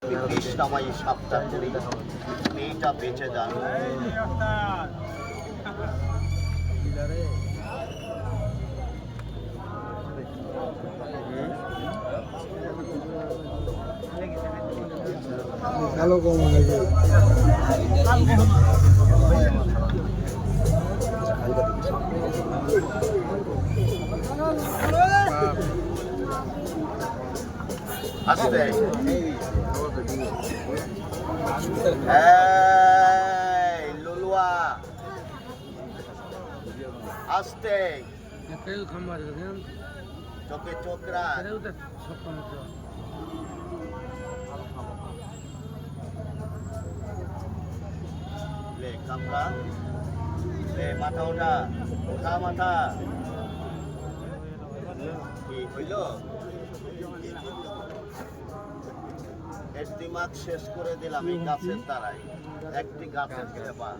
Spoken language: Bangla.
আমি বিষ নামাই সাপটা করি, মেয়েটা বেঁচে যান। কালো কম লাগে আস্তে লুলুয়া আস্তে তেল খামার চোখে চোখ রাখ। লে কামড়া, লে মাথা ওঠা, ওঠা মাথা। কি হইল? এর দিমাগ শেষ করে দিলাম এই গাছের দ্বারাই। একটি গাছের ব্যাপার।